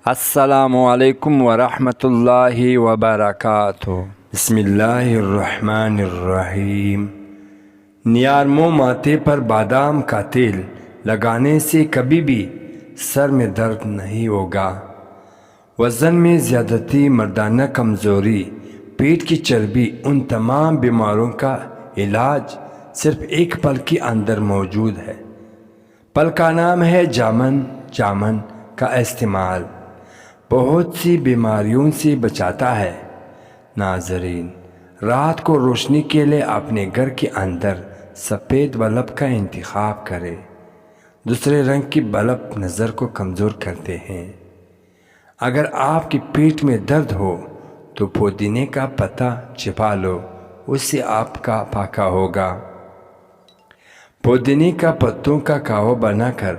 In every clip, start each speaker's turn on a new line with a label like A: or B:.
A: السلام علیکم ورحمۃ اللہ وبرکاتہ۔
B: بسم اللہ الرحمن الرحیم۔ نیارمو ماتھے پر بادام کا تیل لگانے سے کبھی بھی سر میں درد نہیں ہوگا۔ وزن میں زیادتی، مردانہ کمزوری، پیٹ کی چربی، ان تمام بیماریوں کا علاج صرف ایک پل کے اندر موجود ہے۔ پل کا نام ہے جامن۔ جامن کا استعمال بہت سی بیماریوں سے بچاتا ہے۔ ناظرین، رات کو روشنی کے لیے اپنے گھر کے اندر سفید بلب کا انتخاب کریں۔ دوسرے رنگ کی بلب نظر کو کمزور کرتے ہیں۔ اگر آپ کے پیٹ میں درد ہو تو پودینے کا پتا چبا لو، اس سے آپ کا پاکا ہوگا۔ پودینے کا پتوں کا قہوہ بنا کر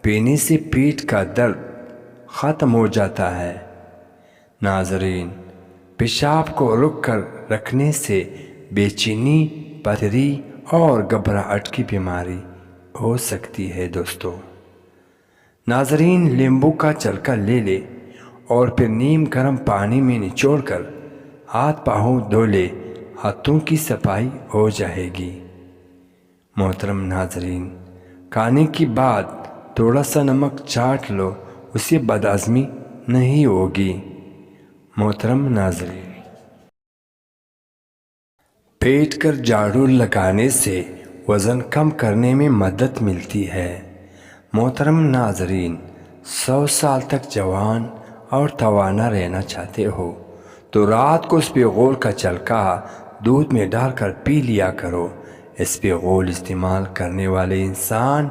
B: پینے سے پیٹ کا درد ختم ہو جاتا ہے۔ ناظرین، پیشاب کو رک کر رکھنے سے بے چینی، پتھری اور گھبراہٹ کی بیماری ہو سکتی ہے دوستو۔ ناظرین، لیمبو کا چھلکا لے لے اور پھر نیم گرم پانی میں نچوڑ کر ہاتھ پاؤں دھو لے، ہاتھوں کی صفائی ہو جائے گی۔ محترم ناظرین، کھانے کے بعد تھوڑا سا نمک چاٹ لو، اسے بدہضمی نہیں ہوگی۔ محترم ناظرین، پیٹ کر جھاڑو لگانے سے وزن کم کرنے میں مدد ملتی ہے۔ محترم ناظرین، 100 سال تک جوان اور توانا رہنا چاہتے ہو تو رات کو اسپغول کا چھلکا دودھ میں ڈال کر پی لیا کرو۔ اسپغول استعمال کرنے والے انسان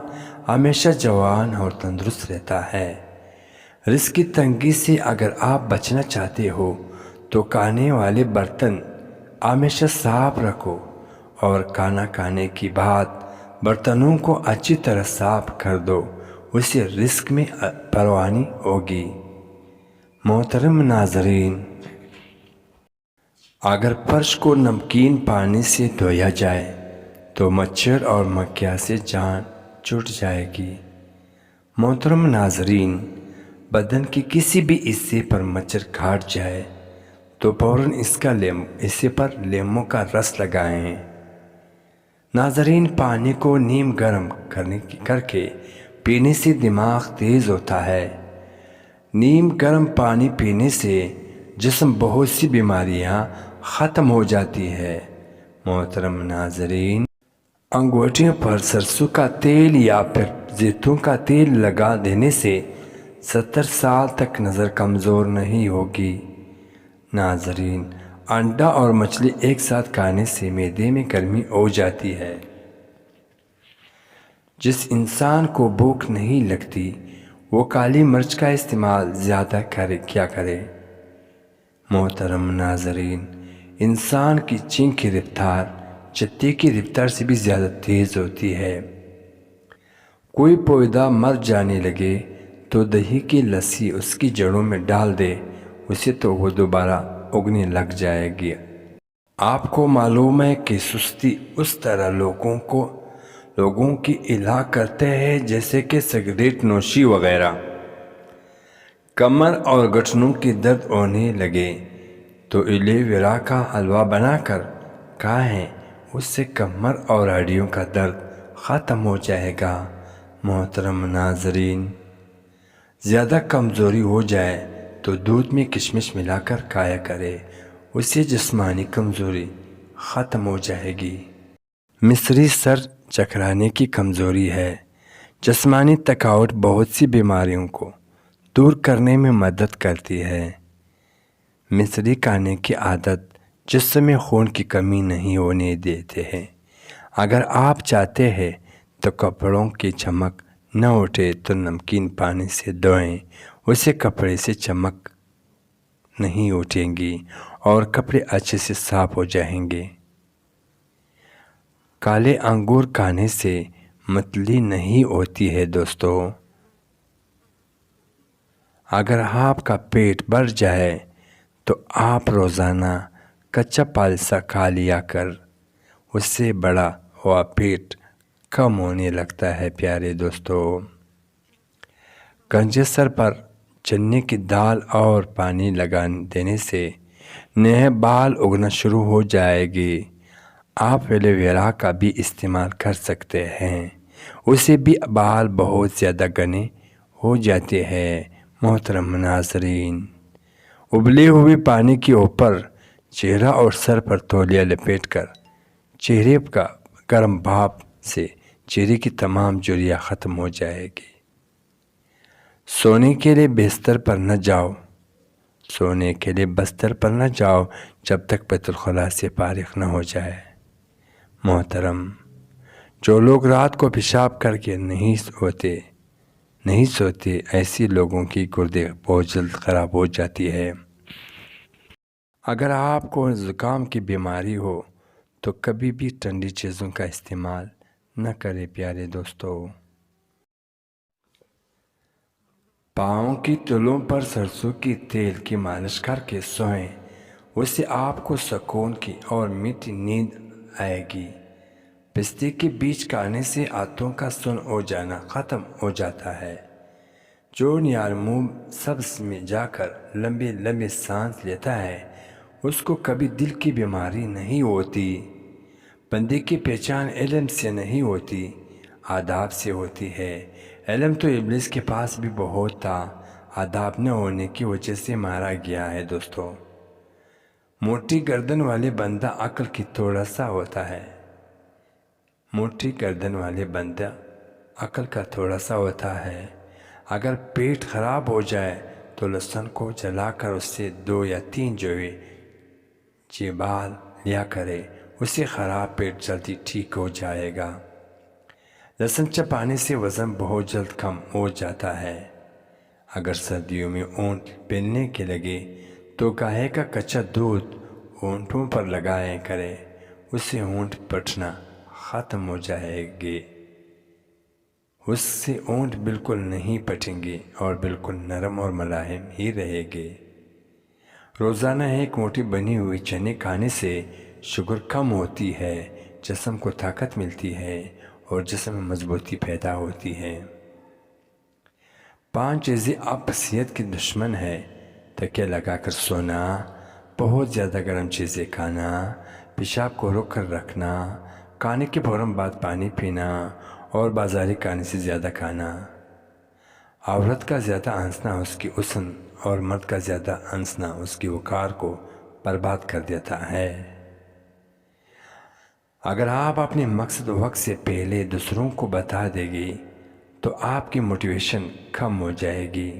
B: ہمیشہ جوان اور تندرست رہتا ہے۔ رزق کی تنگی سے اگر آپ بچنا چاہتے ہو تو کھانے والے برتن ہمیشہ صاف رکھو اور کھانا کھانے کے بعد برتنوں کو اچھی طرح صاف کر دو، اس سے رزق میں فراوانی ہوگی۔ محترم ناظرین، اگر فرش کو نمکین پانی سے دھویا جائے تو مچھر اور مکھیاں سے جان چھوٹ جائے گی۔ محترم ناظرین، بدن کے کسی بھی حصے پر مچھر کاٹ جائے تو فوراً حصے پر لیموں کا رس لگائیں۔ ناظرین، پانی کو نیم گرم کر کے پینے سے دماغ تیز ہوتا ہے۔ نیم گرم پانی پینے سے جسم بہت سی بیماریاں ختم ہو جاتی ہے۔ محترم ناظرین، انگوٹھیوں پر سرسوں کا تیل یا پھر زیتون کا تیل لگا دینے سے 70 سال تک نظر کمزور نہیں ہوگی۔ ناظرین، انڈا اور مچھلی ایک ساتھ کھانے سے معدے میں گرمی ہو جاتی ہے۔ جس انسان کو بھوک نہیں لگتی وہ کالی مرچ کا استعمال زیادہ کیا کرے۔ محترم ناظرین، انسان کی چینھ کی رفتار چتے کی رفتار سے بھی زیادہ تیز ہوتی ہے۔ کوئی پودا مر جانے لگے تو دہی کی لسی اس کی جڑوں میں ڈال دے، اسے تو وہ دوبارہ اگنے لگ جائے گی۔ آپ کو معلوم ہے کہ سستی اس طرح لوگوں کی اصلاح کرتے ہیں جیسے کہ سگریٹ نوشی وغیرہ۔ کمر اور گھٹنوں کی درد ہونے لگے تو ایلو ویرا کا حلوہ بنا کر کھائیں، اس سے کمر اور ہڈیوں کا درد ختم ہو جائے گا۔ محترم ناظرین، زیادہ کمزوری ہو جائے تو دودھ میں کشمش ملا کر کھایا کرے، اس سے جسمانی کمزوری ختم ہو جائے گی۔ مصری سر چکرانے کی کمزوری ہے۔ جسمانی تھکاوٹ بہت سی بیماریوں کو دور کرنے میں مدد کرتی ہے۔ مصری کھانے کی عادت جسم میں خون کی کمی نہیں ہونے دیتے ہیں۔ اگر آپ چاہتے ہیں تو کپڑوں کی چمک نہ اٹھے تو نمکین پانی سے دھوئیں، اس سے کپڑے سے چمک نہیں اٹھیں گی اور کپڑے اچھے سے صاف ہو جائیں گے۔ کالے انگور کھانے سے متلی نہیں ہوتی ہے دوستو۔ اگر آپ کا پیٹ بھر جائے تو آپ روزانہ کچا پالسا کھا لیا کر، اس سے بڑا ہوا پیٹ کم ہونے لگتا ہے۔ پیارے دوستو، گنجے سر پر چنے کی دال اور پانی لگا دینے سے نئے بال اگنا شروع ہو جائے گی۔ آپ ایلو ویرا کا بھی استعمال کر سکتے ہیں، اسے بھی بال بہت زیادہ گھنے ہو جاتے ہیں۔ محترم ناظرین، ابلے ہوئے پانی کے اوپر چہرہ اور سر پر تولیہ لپیٹ کر چہرے کا گرم بھاپ سے چہرے کی تمام جھریاں ختم ہو جائے گی۔ سونے کے لیے بستر پر نہ جاؤ، سونے کے لیے بستر پر نہ جاؤ جب تک بیت الخلاء سے فارغ نہ ہو جائے۔ محترم، جو لوگ رات کو پیشاب کر کے نہیں سوتے ایسی لوگوں کی گردے بہت جلد خراب ہو جاتی ہے۔ اگر آپ کو زکام کی بیماری ہو تو کبھی بھی ٹھنڈی چیزوں کا استعمال نہ کریں پیارے دوستو۔ پاؤں کی تلوؤں پر سرسوں کی تیل کی مالش کر کے سوئیں، اس سے آپ کو سکون کی اور میٹھی نیند آئے گی۔ پستے کے بیج کھانے سے آنتوں کا سن ہو جانا ختم ہو جاتا ہے۔ جو نیالموم سبز میں جا کر لمبے لمبے سانس لیتا ہے اس کو کبھی دل کی بیماری نہیں ہوتی۔ بندے کی پہچان علم سے نہیں ہوتی، آداب سے ہوتی ہے۔ علم تو ابلیس کے پاس بھی بہت تھا، آداب نہ ہونے کی وجہ سے مارا گیا ہے دوستو۔ موٹی گردن والے بندہ عقل کی تھوڑا سا ہوتا ہے، موٹی گردن والے بندہ عقل کا تھوڑا سا ہوتا ہے۔ اگر پیٹ خراب ہو جائے تو لہسن کو جلا کر اس سے 2 یا 3 جوے چبال لیا کرے، اس سے خراب پیٹ جلدی ٹھیک ہو جائے گا۔ لہسن چبانے سے وزن بہت جلد کم ہو جاتا ہے۔ اگر سردیوں میں اونٹ پھیلنے کے لگے تو گائے کا کچا دودھ اونٹوں پر لگایا کرے، اس سے اونٹ پھٹنا ختم ہو جائے گے، اس سے اونٹ بالکل نہیں پھٹیں گے اور بالکل نرم اور ملاحم ہی رہے گے۔ روزانہ ایک موٹی بنی ہوئی چنے کھانے سے شوگر کم ہوتی ہے، جسم کو طاقت ملتی ہے اور جسم میں مضبوطی پیدا ہوتی ہے۔ 5 چیزیں آپ صحت کی دشمن ہے: تکیہ لگا کر سونا، بہت زیادہ گرم چیزیں کھانا، پیشاب کو روک کر رکھنا، کھانے کے فوراً بعد پانی پینا اور بازاری کھانے سے زیادہ کھانا۔ عورت کا زیادہ ہنسنا اس کی حسن اور مرد کا زیادہ ہنسنا اس کی وقار کو برباد کر دیتا ہے۔ اگر آپ اپنے مقصد وقت سے پہلے دوسروں کو بتا دیں گے تو آپ کی موٹیویشن کم ہو جائے گی۔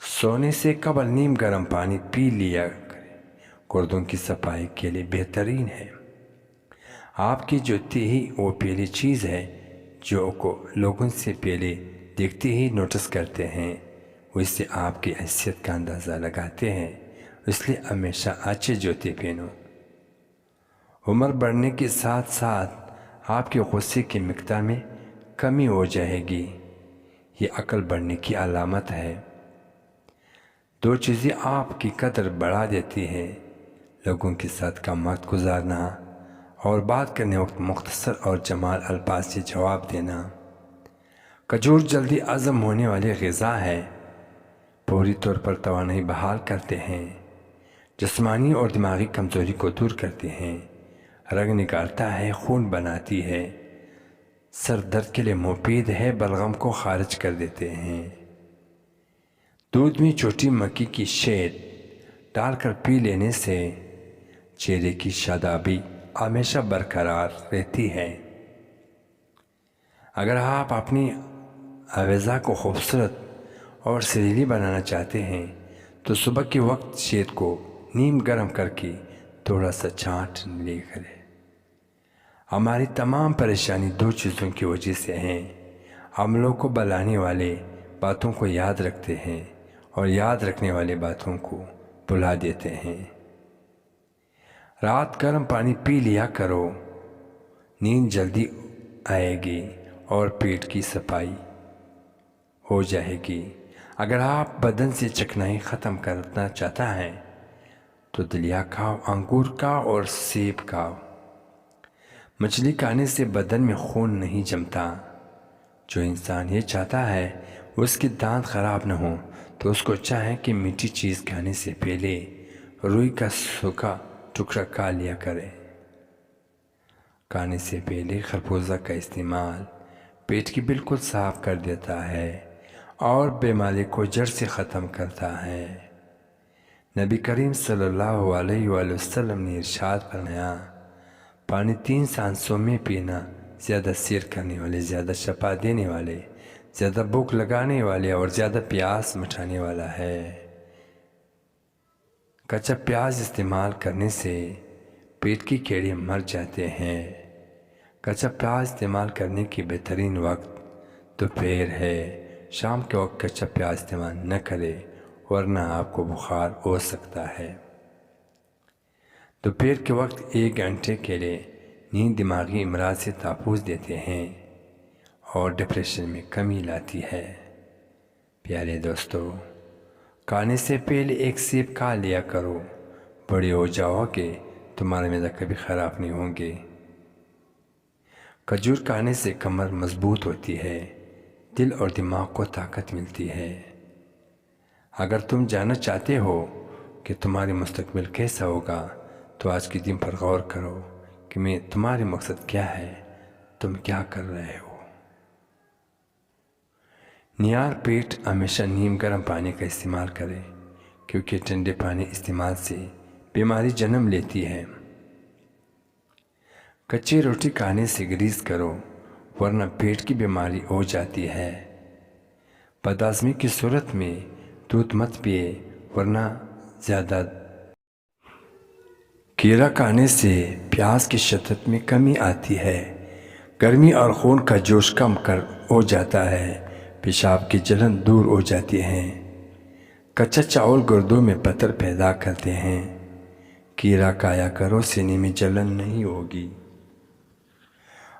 B: سونے سے قبل نیم گرم پانی پی لیا کریں، گردوں کی صفائی کے لیے بہترین ہے۔ آپ کی جوتی ہی وہ پہلی چیز ہے جو کو لوگوں سے پہلے دیکھتے ہی نوٹس کرتے ہیں، وہ اس سے آپ کی حیثیت کا اندازہ لگاتے ہیں، اس لیے ہمیشہ اچھے جوتے پہنو۔ عمر بڑھنے کے ساتھ ساتھ آپ کے غصے کی مقدار میں کمی ہو جائے گی، یہ عقل بڑھنے کی علامت ہے۔ 2 چیزیں آپ کی قدر بڑھا دیتی ہیں: لوگوں کے ساتھ کم وقت گزارنا اور بات کرنے وقت مختصر اور جمال الفاظ سے جواب دینا۔ کھجور جلدی ہضم ہونے والی غذا ہے، فوری طور پر توانائی بحال کرتے ہیں، جسمانی اور دماغی کمزوری کو دور کرتے ہیں، رنگ نکالتا ہے، خون بناتی ہے، سر درد کے لیے مفید ہے، بلغم کو خارج کر دیتے ہیں۔ دودھ میں چھوٹی مکئی کی شہد ڈال کر پی لینے سے چہرے کی شادابی ہمیشہ برقرار رہتی ہے۔ اگر آپ اپنی آویزہ کو خوبصورت اور سریلی بنانا چاہتے ہیں تو صبح کے وقت شہد کو نیم گرم کر کے تھوڑا سا چھانٹ لے کریں۔ ہماری تمام پریشانی 2 چیزوں کی وجہ سے ہیں: ہم لوگ کو بلانے والے باتوں کو یاد رکھتے ہیں اور یاد رکھنے والے باتوں کو بھلا دیتے ہیں۔ رات گرم پانی پی لیا کرو، نیند جلدی آئے گی اور پیٹ کی صفائی ہو جائے گی۔ اگر آپ بدن سے چکنائی ختم کرنا چاہتا ہے تو دلیا کھاؤ، انگور کھاؤ اور سیب کھاؤ۔ مچھلی کھانے سے بدن میں خون نہیں جمتا۔ جو انسان یہ چاہتا ہے اس کے دانت خراب نہ ہوں تو اس کو چاہے کہ میٹھی چیز کھانے سے پہلے روئی کا سوکھا ٹکڑا کھا لیا کرے۔ کھانے سے پہلے خربوزہ کا استعمال پیٹ کی بالکل صاف کر دیتا ہے اور بیماری کو جڑ سے ختم کرتا ہے۔ نبی کریم صلی اللہ علیہ وآلہ وسلم نے ارشاد فرمایا، پانی 3 سانسوں میں پینا زیادہ سیر کرنے والے، زیادہ شفا دینے والے، زیادہ بھوک لگانے والے اور زیادہ پیاس مٹانے والا ہے۔ کچا پیاز استعمال کرنے سے پیٹ کی کیڑے مر جاتے ہیں۔ کچا پیاز استعمال کرنے کی بہترین وقت دوپہر ہے۔ شام کے وقت کچا پیاز استعمال نہ کرے ورنہ آپ کو بخار ہو سکتا ہے۔ دوپہر کے وقت 1 گھنٹے کے لیے نیند دماغی امراض سے تحفظ دیتے ہیں اور ڈپریشن میں کمی لاتی ہے۔ پیارے دوستو، کھانے سے پہلے 1 سیب کھا لیا کرو، بڑے ہو جاؤ کہ تمہارا معدہ کبھی خراب نہیں ہوں گے۔ کھجور کھانے سے کمر مضبوط ہوتی ہے، دل اور دماغ کو طاقت ملتی ہے۔ اگر تم جاننا چاہتے ہو کہ تمہاری مستقبل کیسا ہوگا تو آج کے دن پر غور کرو کہ تمہارے مقصد کیا ہے، تم کیا کر رہے ہو۔ نیار پیٹ ہمیشہ نیم گرم پانی کا استعمال کرے کیونکہ ٹھنڈے پانی استعمال سے بیماری جنم لیتی ہے۔ کچی روٹی کھانے سے گریز کرو ورنہ پیٹ کی بیماری ہو جاتی ہے۔ بدہضمی کی صورت میں دودھ مت پیے ورنہ زیادہ کیلا کھانے سے پیاس کی شدت میں کمی آتی ہے، گرمی اور خون کا جوش کم ہو جاتا ہے، پیشاب کی جلن دور ہو جاتی ہے۔ کچا چاول گردوں میں پتھر پیدا کرتے ہیں، کیلا کھایا کرو، سینے میں جلن نہیں ہوگی۔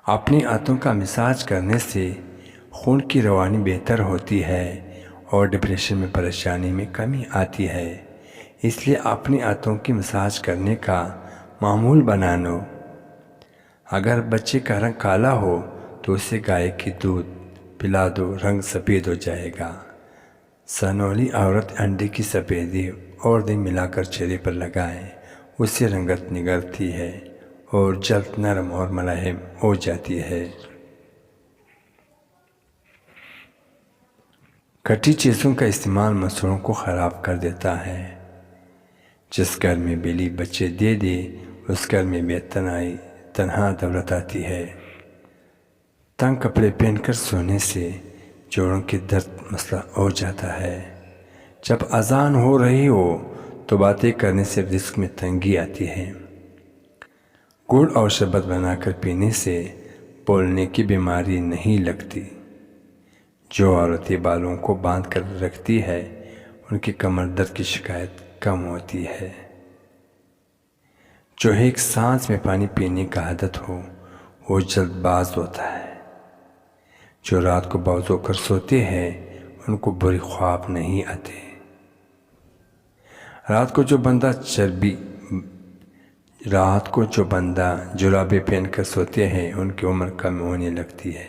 B: اپنی ہاتھوں کا مساج کرنے سے خون کی روانی بہتر ہوتی ہے اور ڈپریشن میں پریشانی میں کمی آتی ہے، اس لیے اپنی ہاتھوں کی مساج کرنے کا معمول بنا لو۔ اگر بچے کا رنگ کالا ہو تو اسے گائے کی دودھ پلا دو، رنگ سفید ہو جائے گا۔ سنولی عورت انڈے کی سفیدی اور دہی ملا کر چہرے پر لگائیں، اس سے رنگت نگرتی ہے اور جلد نرم اور ملاحم ہو جاتی ہے۔ کھٹی چیزوں کا استعمال مسوڑوں کو خراب کر دیتا ہے۔ جس گھر میں بلی بچے دے دے اس گھر میں بے تنہا دولت آتی ہے۔ تنگ کپڑے پہن کر سونے سے جوڑوں کے درد مسئلہ ہو جاتا ہے۔ جب اذان ہو رہی ہو تو باتیں کرنے سے رزق میں تنگی آتی ہے۔ گڑ اور شربت بنا کر پینے سے بولنے کی بیماری نہیں لگتی۔ جو عورتیں بالوں کو باندھ کر رکھتی ہے ان کی کمر درد کی شکایت کم ہوتی ہے۔ جو ایک سانس میں پانی پینے کا عادت ہو وہ جلد باز ہوتا ہے۔ جو رات کو باز ہو کر سوتے ہیں ان کو برے خواب نہیں آتے۔ رات کو جو بندہ جرابیں پہن کر سوتے ہیں ان کی عمر کم ہونے لگتی ہے۔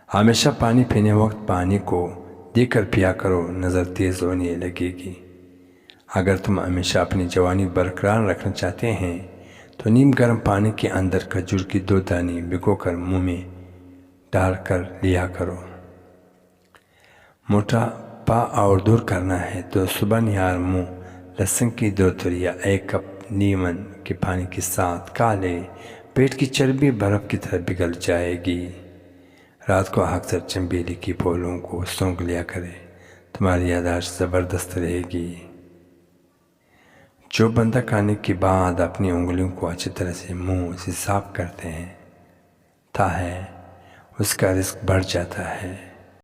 B: ہمیشہ پانی پینے وقت پانی کو دیکھ کر پیا کرو، نظر تیز ہونے لگے گی۔ اگر تم ہمیشہ اپنی جوانی برقرار رکھنا چاہتے ہیں تو نیم گرم پانی کے اندر کھجور کی 2 دانے بھگو کر منہ میں ڈال کر لیا کرو۔ موٹاپا اور دور کرنا ہے تو صبح نہار منہ لہسن کی 2 تھولیاں 1 کپ نیمن کے پانی کے ساتھ کھا لے، پیٹ کی چربی برف کی طرح پگھل جائے گی۔ رات کو اکثر چنبیلی کی پھولوں کو سونگھ لیا کرے، تمہاری یادداشت زبردست رہے گی۔ جو بندہ کھانے کے بعد اپنی انگلیوں کو اچھی طرح سے منہ سے صاف کرتے ہیں تا ہے اس کا رزق بڑھ جاتا ہے۔